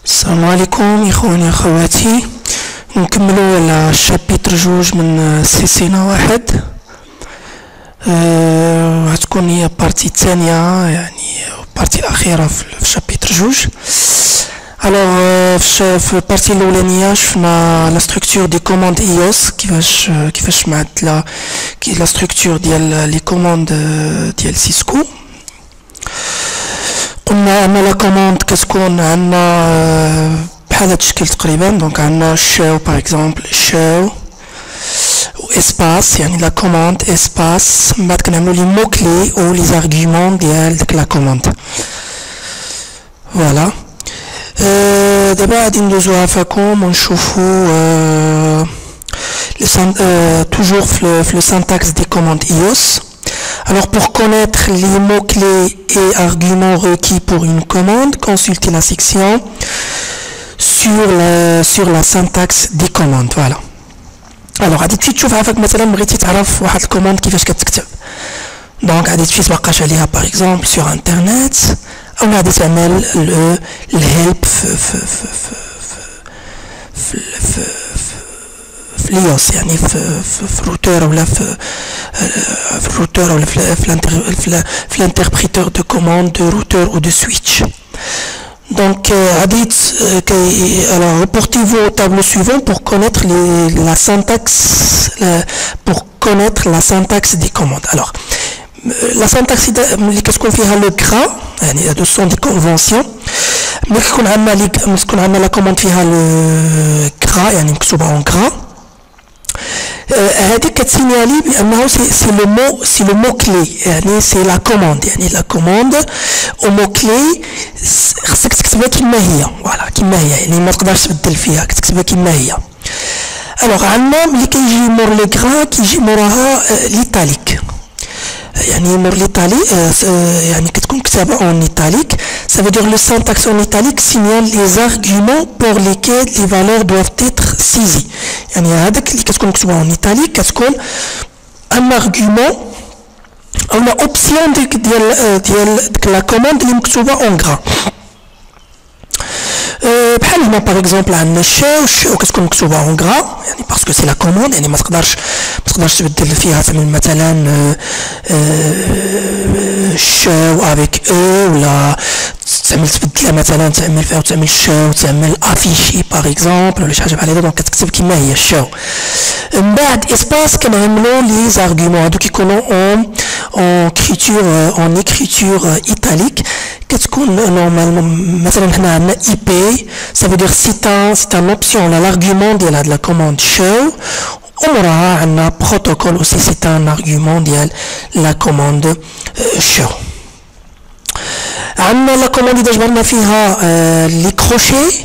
السلام عليكم إخواني أخواتي. نكملوا على الشابيتر جوج من سيسينا واحد. هتكون هي بارتي الثانية، يعني بارتي الأخيرة في الشابيتر جوج. في البارتي الأولانية شفنا لا ستركتور دي كوموند إيوس، كيفاش معدلة لا ستركتور ديال لي كوموند ديال سيسكو. قلنا ان لا كوموند كتكون عندنا بحال هاد الشكل تقريبا. دونك عندنا شاو باغ اكزومبل شاو و اسباس، يعني لا كوموند اسباس، من بعد كنعملو لي مو كلي او لي زارغيومون ديال ديك لا كوموند. فوالا دابا غادي ندوزو عفاكم ونشوفو toujours le syntaxe des commandes IOS. Alors pour connaître les mots-clés et arguments requis pour une commande, consultez la section sur la syntaxe des commandes. Voilà. Alors غادي تمشي تشوف عافاك مثلا بغيتي تعرف واحد الكوموند كيفاش كتكتب. دونك غادي تمشي توقعش عليها باغ اكزومبل سور انترنت، او غادي تعمل الهيلب في ليوس، يعني في الروتور ولا في الروتور ولا في الانتربريتور دو كوموند دو روتور او دو سويتش. Donc, alors reportez-vous au tableau suivant pour connaître la syntaxe des commandes. Alors, la syntaxe اللي كتكون فيها لو gras، يعني هادو سون دي كونفونسيون. ملي كيكون عندنا لا كوموند فيها لو gras، يعني مكتوبة اون gras، هذيك كتسينيالي بانه سي لو مو كلي، يعني سي لا كوموند، يعني لا كوموند او مو كلي خصك تكتبها كما هي. فوالا كما هي، يعني ما تقدرش تبدل فيها، كتكتبها كما هي. الوغ عندنا ملي كيجي مور لي غرا كيجي موراها ليتاليك، يعني مور ليتالي، يعني كتكون كتابة اون ايتاليك. Ça veut dire le syntaxe en italique signale les arguments pour lesquels les valeurs doivent être saisies. يعني هذاك اللي كتكون مكتوبة en italique كتكون un argument او لا اوبسيون ديال ديك لا كوموند اللي مكتوبة en gras. بحال هنا باغ اكزومبل عندنا الشاو كتكون مكتوبة اون غرا، يعني باسكو سي لا كوموند، يعني ما تقدرش تبدل فيها، تعمل مثلا شاو افيك او، ولا تعمل تبدلها مثلا تعمل فيها وتعمل شاو تعمل افيشي باغ اكزومبل ولا شي حاجه بحال هكا. دونك كتكتب كما هي الشاو. من بعد اسباس كنعملو لي زارغيومون، هادو كيكونوا اون اكريتور ايطاليك. كتكون نورمالمون مثلا حنا عندنا اي بي، ça veut dire c'est un option على l'argument ديال هاد لا كوموند شاو، وموراها عندنا بروتوكول اوسي c'est un argument ديال لا كوموند شاو. عندنا لا كوموند اذا جبرنا فيها لي كروشي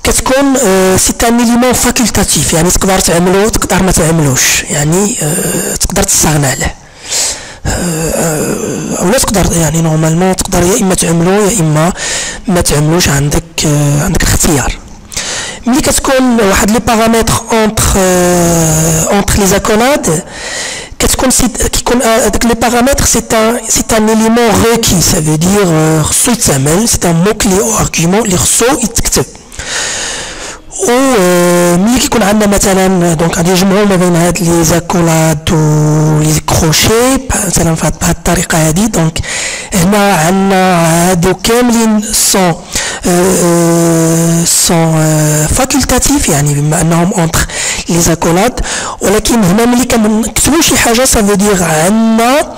كتكون سي ان اليمون فاكولتاتيف، يعني تقدر تعملو تقدر ما تعملوش، يعني تقدر تستغنى عليه او لا تقدر، يعني نورمالمون تقدر يا اما تعملو يا اما ما تعملوش، عندك الاختيار. ملي كتكون واحد لي بارامتر اونتر لي زاكولاد كتكون كيكون هذاك لي بارامتر سي ان اليمون ريكي، ça veut dire خصو يتعمل، سي ان مو كلي او ارغيومون اللي خصو يتكتب. و ملي كيكون عندنا مثلا دونك غادي نجمعو ما بين هاد لي زاكولاد و لي كروشي مثلا بهاد الطريقه هادي. دونك هنا عندنا هادو كاملين سون فاكولتاتيف، يعني بما انهم اونتر لي زاكولاد. ولكن هنا ملي كنكتبو شي حاجه سافو دير عندنا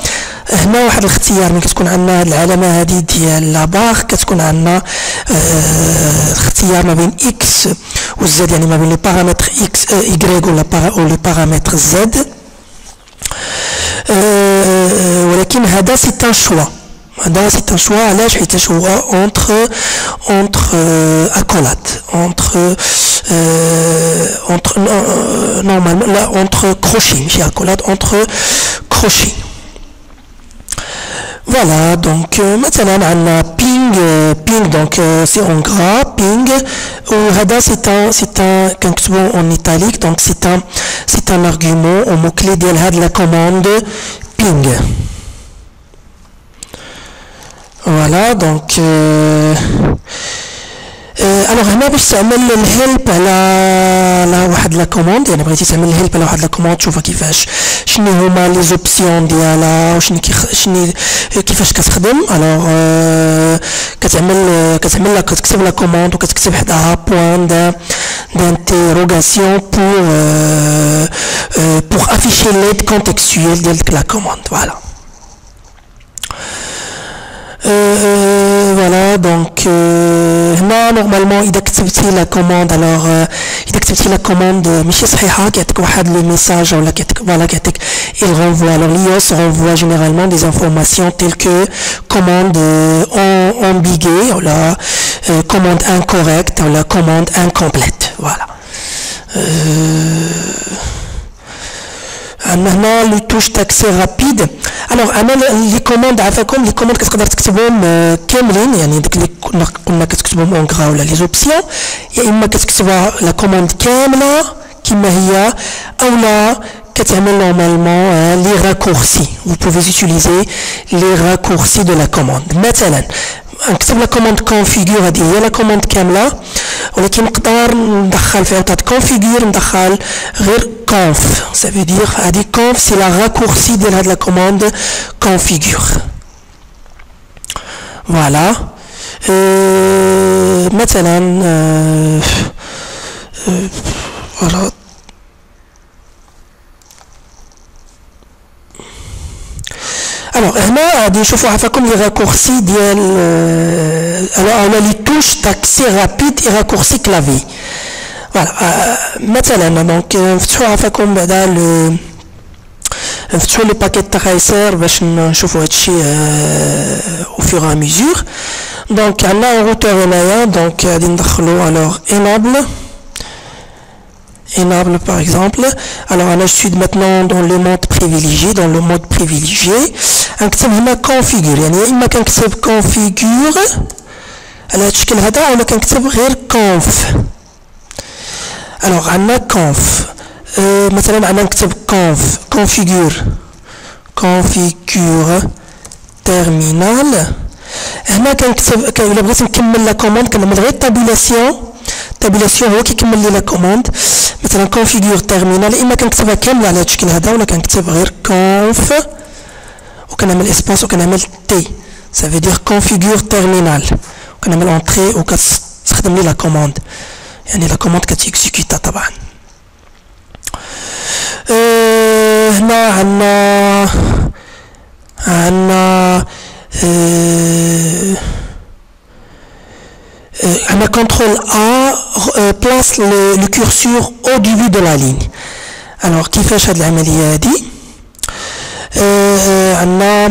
هنا واحد الاختيار. ملي كتكون عندنا هاد العلامه هادي ديال لاباغ كتكون عندنا اختيار ما بين اكس و زد، يعني ما بين لي بارامتر اكس ايغريك و لي بارامتر زد. ولكن هذا سي ان شوا، هذا سي ان شوا. علاش؟ حيت هو اونتر اكولاد، اونتر نورمالمون لا اونتر كروشي، ماشي اكولاد، اونتر كروشي. Voilà, donc maintenant on a ping, donc c'est en gras, ping, ou hada c'est un en italique, donc c'est un argument au mot-clé de la commande ping. Voilà, donc الوغ هنا باش تعمل الهيلب على واحد لا كوموند، يعني بغيتي تعمل الهيلب على واحد لا كوموند تشوفها كيفاش شنو هما لي زوبسيون ديالها وشنو كيفاش كتخدم. الوغ كتعمل كتكتب لا كوموند وكتكتب حداها بوان d'interrogation pour afficher l'aide contextuelle de la commande. Voilà. Voilà, donc là normalement إذا كتبتي la commande alors إذا كتبتي la commande ماشي صحيحة كيعطيك واحد le message ولا كيعطيك voilà كيعطيك il renvoie. Alors l'IOS renvoie généralement des informations telles que commande ambiguë ou la commande incorrecte ou la commande incomplète. Voilà. هنا لو توش تاكسي رابيد. الوغ انا لي كوموند عافاكم لي كوموند كتقدر تكتبهم كاملين، يعني داك اللي كنا كتكتبهم اون غرا ولا لي زوبسيون، يا اما كتكتبها لا كوموند كامله كما هي اولا كتعمل نورمالمون لي راكورسي. vous pouvez utiliser les raccourcis de la commande. مثلا نكتب لا كوموند كونفيغور، هذه هي لا كوموند كامله، ولكن نقدر ندخل فيها تاع كونفيغور ندخل غير conf. Ça veut dire هذه conf c'est la raccourci ديال هاد لا كوموند configure. Voilà. مثلا voilà. Alors هنا غادي نشوفوا عفاكم لي راكورسي ديال على لي توش تاكسي رابيد اي راكورسي كلافي. فوالا مثلا دونك نفتحوا عفاكم بعدا نفتحوا لي باكيت تاع خايسر باش نشوفوا هادشي او فور ا ميزور. دونك عندنا روتور هنايا، دونك غادي ندخلوا الوغ enable par exemple. Alors là je suis maintenant dans le mode privilégié, نكتب هنا configure، يعني اما كنكتب configure على هذا الشكل هذا ولا كنكتب غير conf. alors عندنا conf مثلا عندنا نكتب configure terminal. هنا كنكتب الا بغيت نكمل لا كوموند كنعمل غير تابيلاسيون هو كيكمل لي لا كوموند. مثلا كونفيغور تيرمينال اما كنكتبها كامله على هذا الشكل هذا ولا كنكتب غير كونف وكنعمل اسباس وكنعمل تي. سا في دير كونفيغور تيرمينال وكنعمل اونطري وكتخدم لي لا كوموند، يعني لا كوموند كتيكزيكوتا طبعا. هنا عندنا un contrôle A place le curseur au début de la ligne. Alors كيفاش هاد العملية هادي؟ عندنا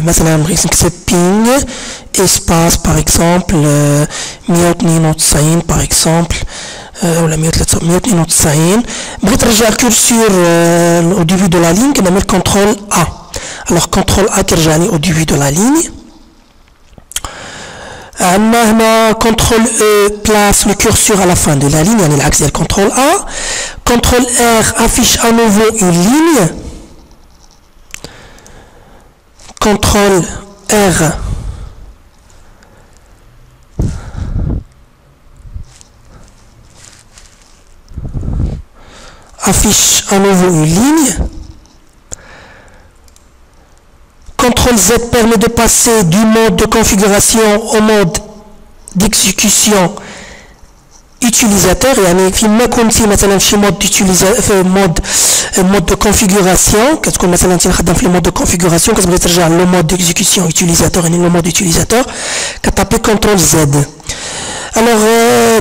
مثلا بغيت نكتب بينغ اسباس باغ اكزومبل 192 باغ اكزومبل ولا 192. بغيت نرجع الكورسور au début de la ligne كنعمل كنترول A. alors كنترول A كيرجعني au début de la ligne. عندنا هنا contrôle E place le curseur à la fin de la ligne، يعني العكس ديال contrôle A. contrôle R affiche à nouveau une ligne. contrôle R affiche à nouveau une ligne. CTRL Z permet de passer du mode de configuration au mode d'exécution utilisateur. يعني فيما كنتي مثلا في مود في مود دو كونفيغوراسيون كتكون مثلا انت خدام في المود دو كونفيغوراسيون كتبغي ترجع لو مود ديكزيكسيون utilisateur، يعني لو مود utilisateur كتابي CTRL Z. Alors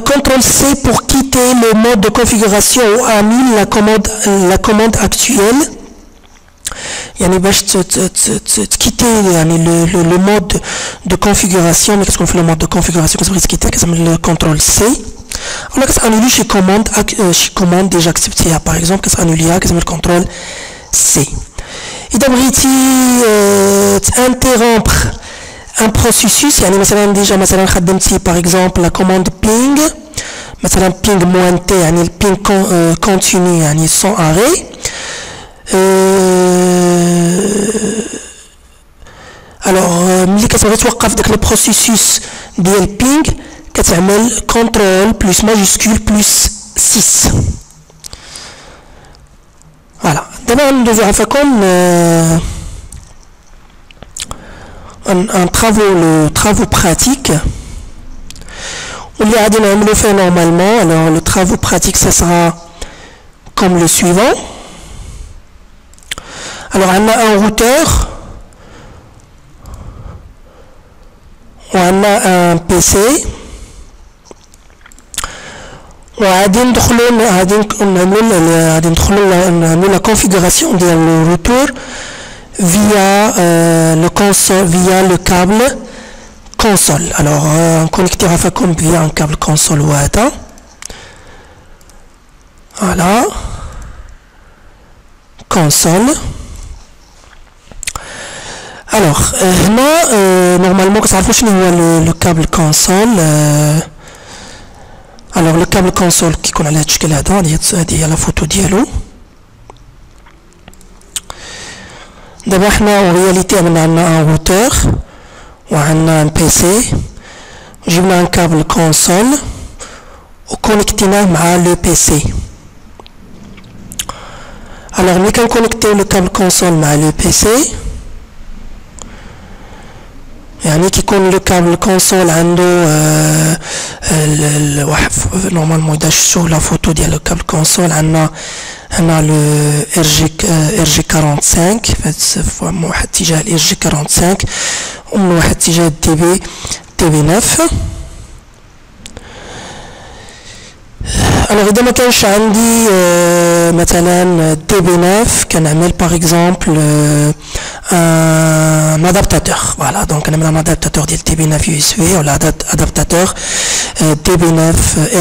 CTRL C pour quitter le mode de configuration ou annuler la commande actuelle. يعني باش تكيتي يعني لو مود دو كونفيغوراسيون. ملي كتكون في لو مود دو كونفيغوراسيون كتبغي تكيتي كتعمل كونترول سي، ولا كتانولي شي كوموند ديجا كتبتيها باغ اكزومبل كتانوليها كتعمل كونترول سي. اذا بغيتي تانتيرومبر ان بروسيسوس، يعني مثلا ديجا مثلا خدمتي باغ اكزومبل لا كوموند بينغ مثلا بينغ موان تي، يعني البينغ كونتينيو يعني سون اري. alors ملي كتبغي توقف داك لو بروسيسوس ديال بينغ كتعمل كنترول بلس ماجيسكول بلس 6. فوالا دابا ندوزو عفاكم un travaux pratiques. On lui a dit le fait normalement. Alors le travaux pratique, ça sera comme le suivant. Alors on a un routeur, on a un PC. وغادي ندخلوا la configuration de le routeur via le console, via le câble console. Alors on connectera comme via un câble console ou ATA. Voilà, console. Alors normalement que ça fonctionne le câble console. Alors le câble console qui connaît la تشكيل هذا هذه la photo ديالو. دابا حنا en réalité عندنا un routeur وعندنا un PC وجبنا un câble console وكونيكتيناه مع le PC. Alors ملي كنكونيكتيو le câble console مع le PC يعني كيكون لو كابل كونسول عنده واحد نورمالمون اذا شفتوا لا فوتو ديال لو كابل كونسول عندنا هنا لو ار جي 45 من واحد اتجاه الار جي 45 ومن واحد اتجاه الدي بي 9. Alors إذا ما كانش عندي مثلا دي بي 9 كنعمل باغ اكزومبل un adaptateur. Voilà, donc on a un adaptateur de DB9 USB ou l'adaptateur DB9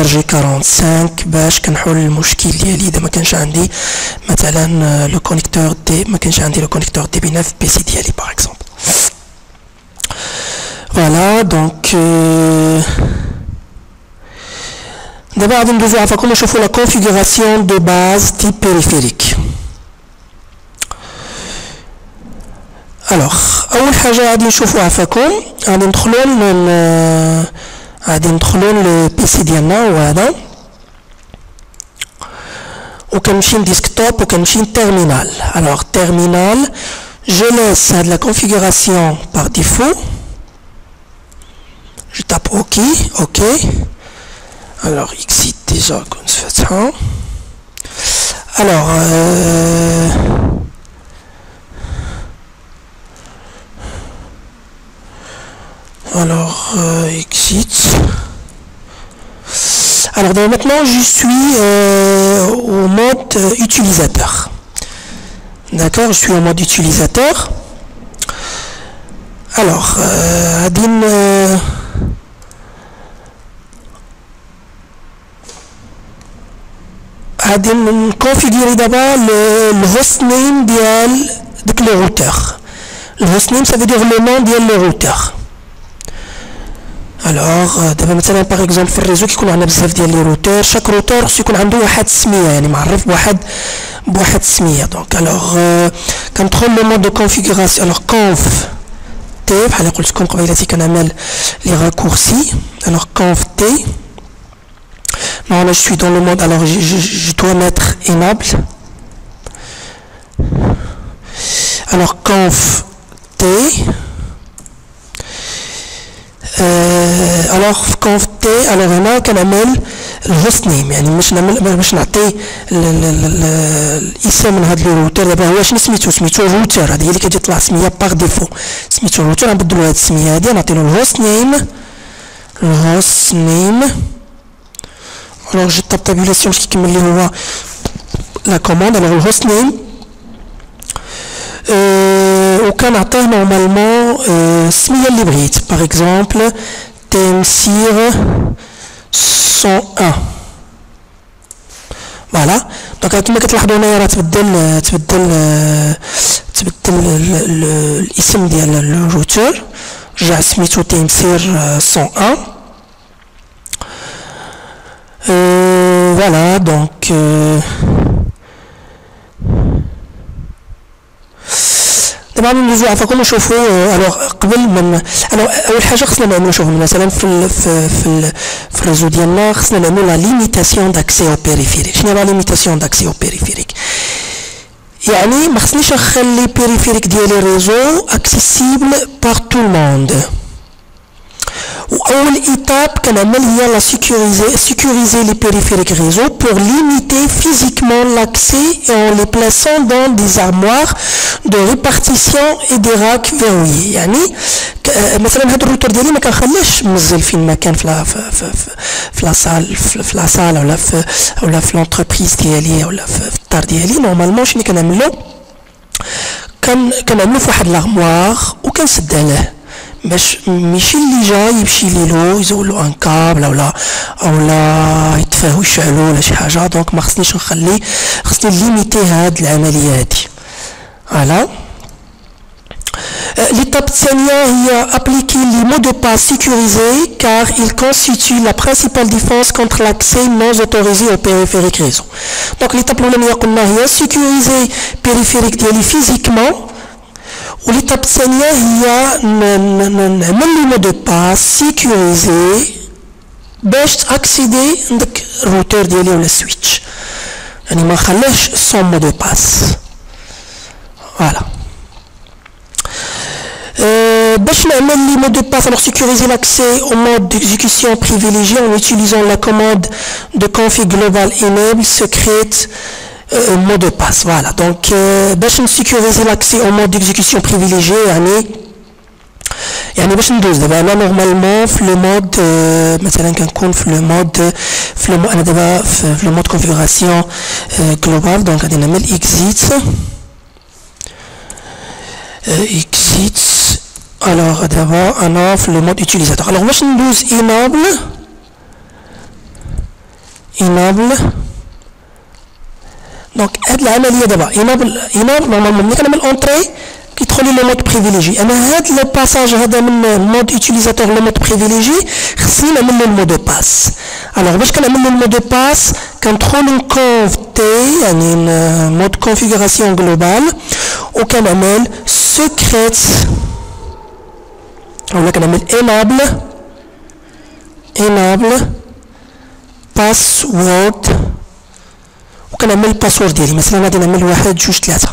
RG45 باش كنحل المشكل ديالي اذا ما كانش عندي مثلا لو كونيكتور دي ما كانش عندي لو كونيكتور DB9 بي سي ديالي باغ اكزومبل. فوالا دونك دابا غادي ندوزو عفاكم نشوفو لا كونفيغوراسيون دو باز تيب بيريفيريك. الوغ اول حاجه غادي نشوفو عفاكم غادي ندخلو للبيسي ديالنا هو هذا وكنمشي لديسكتوب وكنمشي للتيرمينال. الوغ تيرمينال جو ليس هاد لا كونفيغوراسيون باغ ديفو جو تاب اوكي. الوغ اكسيت ديجا كنت فاتحه. الوغ Alors, exit. Alors, maintenant, je suis au mode utilisateur. D'accord, je suis au mode utilisateur. Alors, غادي نكونفيغوري دابا الهوست نيم ديال داك لو روتور. الهوست نيم ça veut dire le nom ديال لو روتور. الوغ دابا مثلا باغ اكزومبل في الريزو كيكون عندنا بزاف ديال لي روتور، شاك روتور خصو يكون عنده واحد السميه يعني معرف بواحد السميه. دونك الوغ كندخل لو مود دو كونفيغوراسيون. الوغ كونف تي بحال اللي قلت لكم قبيلاتي كنعمل لي راكورسي. الوغ كونف تي non là je suis dans le mode alors je dois mettre enable. Alors conf t alors conf t alors هنا كنعمل الهوست نيم يعني باش نعطي الاسم من هذا الروتر. دابا هو شنو سميتو روتر، هذه هي اللي كتطلع سميه باغ ديفو سميتو روتر. غنبدلو هذه السميه هذه نعطيلو الهوست نيم. Alors je tape tabulation ce qui me lit la commande. Alors le hostname aucun atteint normalement سمية اللي بغيت par exemple تمسير 101. voilà donc كما كتلاحظوا هنايا راه تبدل الاسم ديال الروتور رجع سميتو تمسير 101. Voilà, donc طبعا ندوزو عفاكم نشوفوا الوغ قبل من اول حاجه خصنا نعملوا شوفوا مثلا في الريزو ديالنا خصنا نعملوا لا ليميتاسيون داكسي او بيريفيريك. شنو لا ليميتاسيون داكسي او بيريفيريك؟ يعني ما خصنيش نخلي بيريفيريك ديالي ريزو اكسيسيبل بار تو الموند. واول ايتاب كنعمل هي لا sécuriser les périphériques réseau pour limiter physiquement l'accès en les plaçant dans des armoires de répartition et des racks verrouillés. يعني مثلا هذا الروتر ديالي ما كنخليهش منزل فين ما كان في لا صال ولا في لونتربريز ديالي ولا في الدار ديالي. نورمالمون شنو كنعملو كنعملو في واحد لارموار وكنسد عليه باش ماشي اللي جاي يمشي ليلو يزولو ان كابل اولا يتفاهو يشعلو ولا شي حاجه. دونك ما خصنيش خصني ليميتي هاد العمليه هادي. فوالا l'étape الثانيه هي appliquer les mots de passe sécurisés car ils constituent la principale défense contre l'accès non autorisé au périphérique réseau. donc l'étape الاولانيه قلنا هي sécuriser périphérique ديالي physiquement. والإيتاب الثانية هي نعمل لي مو دو باس سيكوريزي باش تاكسيدي عندك الروتور ديالي ولا السويتش. يعني ما نخليهش سون مو دو باس. فوالا باش نعمل لي مو دو باس alors sécuriser l'accès au mode d'exécution privilégié en utilisant la commande de config global enable secrète mot de passe. Voilà, donc باش نسيكوريزي l'accès au mode d'exécution privilégié يعني باش ندوز دابا انا نورمالمون في لو مود مثلا كنكون في لو مود انا دابا في لو مود كونفيغوراسيون جلوبال. دونك غادي نعمل اكزيت الوغ دابا انا في لو مود يوتيليزاتور. الوغ باش ندوز انابل دونك هاد العمليه دابا انابل نورمالمون ملي كنعمل اونطري كيدخل لي لو مود بريفيليجي. انا هاد لو باساج هذا من المود يوتيليزاتور لو مود بريفيليجي خصني نعمل له المود دو باس. الوغ باش كنعمل له المود دو باس كندخل نكونف تي يعني مود كونفيغوراسيون جلوبال وكنعمل سكريت ولا كنعمل انابل باسورد وكنعمل الباسورد ديالي. مثلا غادي نعمل 1 2 3.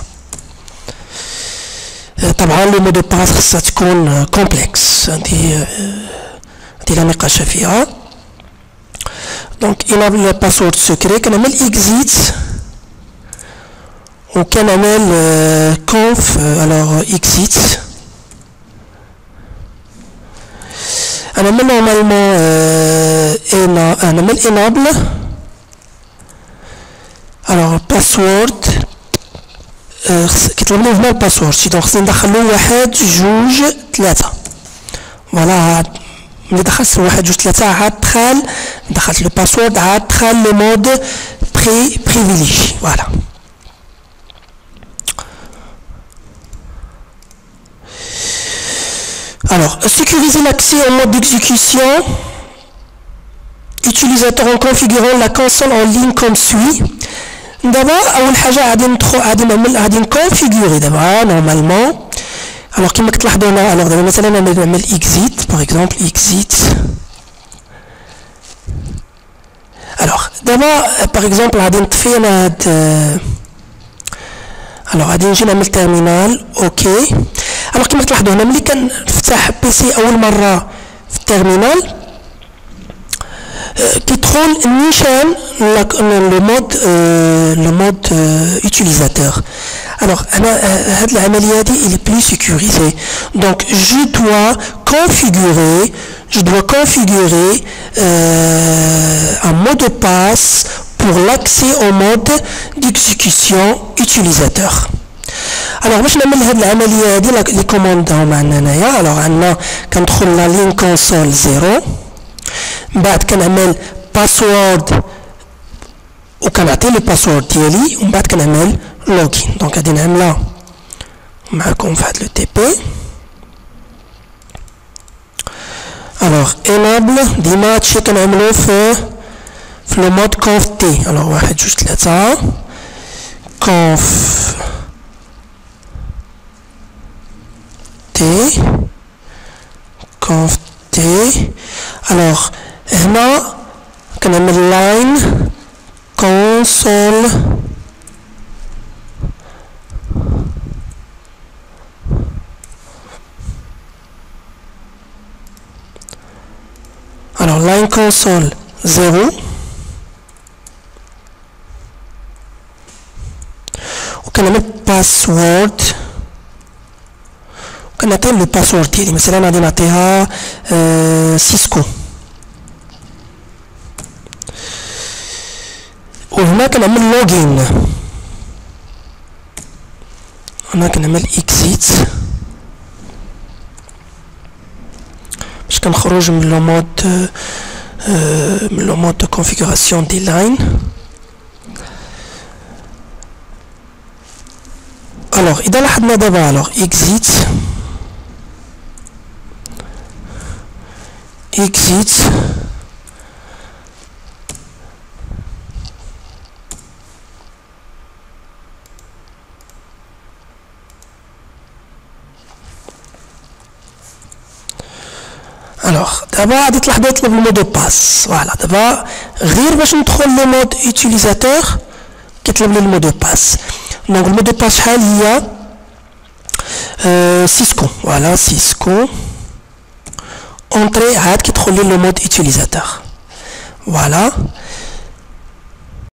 طبعا لو مود دو باس خصها تكون كومبلكس هادي لا نقاش فيها. دونك انابل باسورد سكري كنعمل اكزيت وكنعمل كونف الوغ اكزيت. انا نعمل نورمالمون نعمل انابل الوغ باسورد كيطلبني هنا الباسورد دونك خصني ندخلو 1 2 3. فوالا ملي دخلت 1 2 3 عاد دخلت لو باسورد عاد دخل لو مود بريفيليجي. فوالا alors sécuriser l'accès au mode d'exécution utilisateur en configurant la console en ligne comme suit. دابا اول حاجه غادي نكونفيغوري دابا نورمالمون. الوغ كيما كتلاحظوا هنا الوغ دابا مثلا انا نعمل اكزيت باغ اكزومبل اكزيت. الوغ دابا باغ اكزومبل غادي نطفي انا هاد الوغ غادي نجي نعمل تيرمينال اوكي. الوغ كيما كتلاحظوا هنا ملي كنفتح بيسي اول مره في التيرمينال كيدخل النيشان لو مود utilisateur. alors انا هاد العمليه هادي il est plus sécurisé donc je dois configurer un mot de passe pour l'accès au mode d'exécution utilisateur. alors باش نعمل هاد العمليه هادي لي كوموند هما عندنا هنايا. alors عندنا كندخل لا لين كونسول 0 من بعد كنعمل باسورد وكنعطي لي باسورد ديالي ومن بعد كنعمل لوغين. دونك غادي نعملها معكم في هاد لو تي بي. الوغ انابل ديما هادشي كنعملو في لو مود كونف تي. الوغ 1 2 3 كونف t. Alors هنا كنعمل line console alors line console 0 وكنعمل password وكنعطي لو باسورد ديالي مثلا غادي نعطيها سيسكو وهنا كنعمل لوغين هنا كنعمل اكزيت باش كنخرج من لو مود دو كونفيغوراسيون دي لاين. الوغ اذا لاحظنا دابا الوغ اكزيت الوغ دابا غادي تلاحظوا يطلب المو دو باس. فوالا دابا غير باش ندخل لو مود يوتيليزاتور كيطلب لي المو دو باس. دونك المو دو باس شحال هي سيسكو. فوالا سيسكو اونطري عاد كيدخل لي لو مود يوتيليزاتور. فوالا